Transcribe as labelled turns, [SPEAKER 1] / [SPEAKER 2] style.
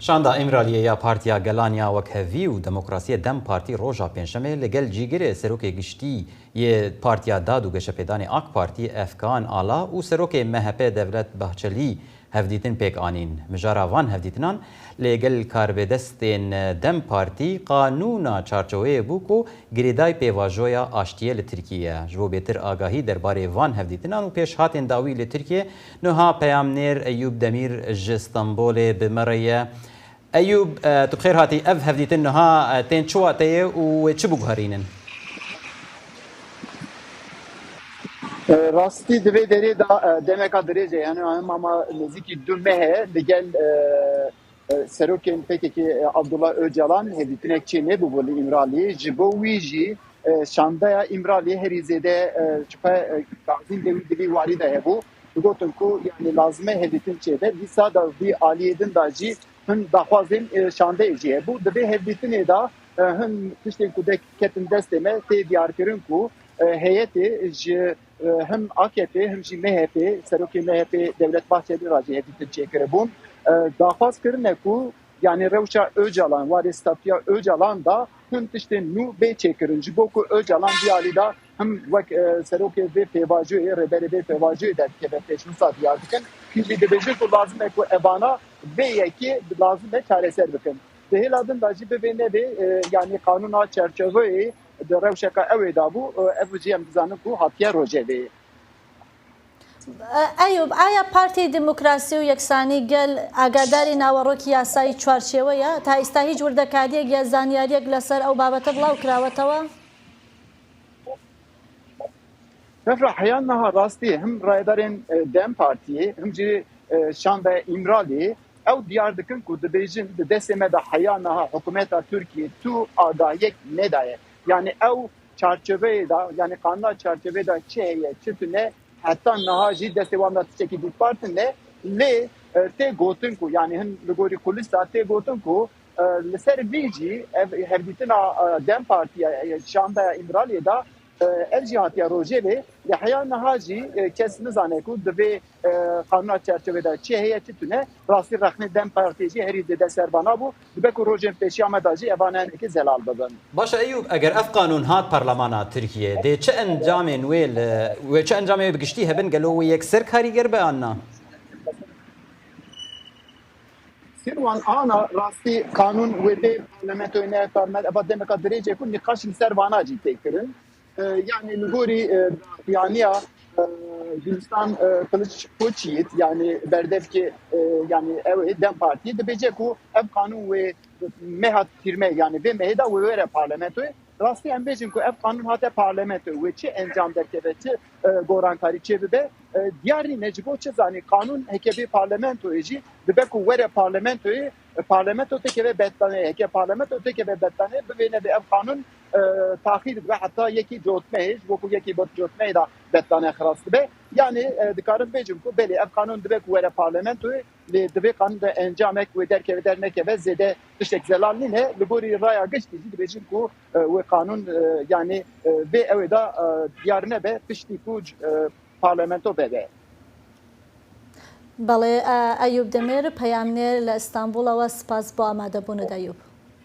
[SPEAKER 1] شاندا ئیمرالیە یا پارتیا گەلانیا وەک هەڤی و دەموکراسیە دەم پارتی ڕۆژا پێنجشەمێ لەگەل جیگرێ سەرۆکێ گشتی یê پارتیا داد و گەشەپێدانê AK Partî Efkan Ala û serokê MHP Devlet Bahçelî hevdîtin pêk anîn. Mijara van hevdîtinan lêgel karbêdestên Dem Partî qanûna çarçoveyê bû ku girêdayê pêvajoya aştiyê li Tirkiye. Ji bo bêtir agahî derbarê van hevdîtinan û pêşhatên dawî li Tirkiye niha peyamnêr Eyûb Demîr ji Stenbolê bi me re ye. Eyûb tu xêr hatî ev hevdîtin niha tên çiwa te ye û çi biguherînin?
[SPEAKER 2] Rastî divê derê da demeka dirêje yani ama nêzîkî du mehe digel serokên PKK Abdullah Öcalan hevdîtinek çê nebûbû li İmraliyê ji bo wî jî şandaya İmraliyê herî zêde çiqe gazîn de wî divî warî de hebû digotin ku yani lazime hevdîtin çêde dîsa da vî aliyê din da jî hin daxwazên şandeyê jî hebû divê hevdîtinê da hin tiştên ku ketin destê me tê diyarkirin ku heyetê ji hem AKP hem jî MHP serokê MHP Devlet Bahçeli racî hevdîtin çêkiribûn daxwaz kirine ku yani rewşa Öcalan warê statiya Öcalan da hin tiştên nû bê çêkirin ji bo ku Öcalan diyalî da hem wek serokê vê pêvajoyê rêberê vê pêvajoyê derkeve pêşnîsa diyar dikin jî dibêjin ku lazim e ku evana vê yekê lazim e çareser bikin. Di hêla din da jî bibê nebê yani qanûna çerçeveyê di rewşeka ew ê dabû ev jî em dizanin ku hatiye rojeveyê.
[SPEAKER 3] Eyûb, aya Partî Demokrasî û Yeksanî gel agadarî naweroki yasayî çarçêwe ye ta îsta hîç wirdekariyek ya zaniyariyek li ser ew babete bilav kirawetەوە?
[SPEAKER 2] Tevra heyan niha rastî hem raydarên Dem Partiyê hem jî şandaya İmraliyê ew diyar dikin ku dibêjin di destê me de heya niha hikûmeta Tirkiye tu agahiyek nedaye. Yani ew çarçeveyê da yani qanûna çarçeveyê da çi heye çi tune heta niha jî destê wan da tiştekî dîpartin ne lê tê gotin ku yani hin li gorî kulîsa tê gotin ku li ser vî jî ev hevdîtina Dem Partiya şandaya İmraliyê da ev jî hatiye rojevê li heya niha jî kes nizane ku divê qanûna çerçevede çi heye çi tune rastî rexnê Dem Partiyê jî herî dide serbana bû dibe ku rojên pêşiya me da jî evanenekî zelal bibin.
[SPEAKER 1] Başa Eyûb eger ev qanûn hat parlamana Tirkiye dê çi encamên wê çi encamê bi giştî hebin gelo wê yekser karîger be anna?
[SPEAKER 2] Sirwan ana rastî kanûn wê parlamentoyê nekarmed eva demeka dirêcê ku nîqaş li ser vana jî tê kirin. Yani li gorî piyaniya Gülistan Kılıçdaroğlu yani berdevki yani ev Dem Partiye dibêje ku ev kanûn wê mehat tirme yani vê mehê da wê were parlamentoyê rastî em bêjin ku ev kanûn hate parlamentoyê wê çi encam derkeve çi gorankarî çê bibe diyarî ne ji bo çi zanî kanûn hekevê parlamentoyê jî dibe ku were parlamentoyê parlamento tekeve betlanê heke parlamento tekeve betlanê bivêne bi ev kanûn taxîr dibe heta yekî cotmeyê ji bo ku yekî cotmeyê da betlanê xiras dibe yani dikarin bêjim ku belê ev kanûn dibe ku were parlamentoyê lê divê kanûn de encamek wê derkeve dernekeve zêde tiştek zelal nîne li gorî raya giştî jî dibêjin ku wê kanûn yani vê ew ê da diyar nebe tiştî ku parlamento bebe.
[SPEAKER 3] بەڵێ ئەیوب دەمێر پەیامنێر لە ئیستانبوڵەوە سپاس بۆ ئامادەبوونت ئەیوب.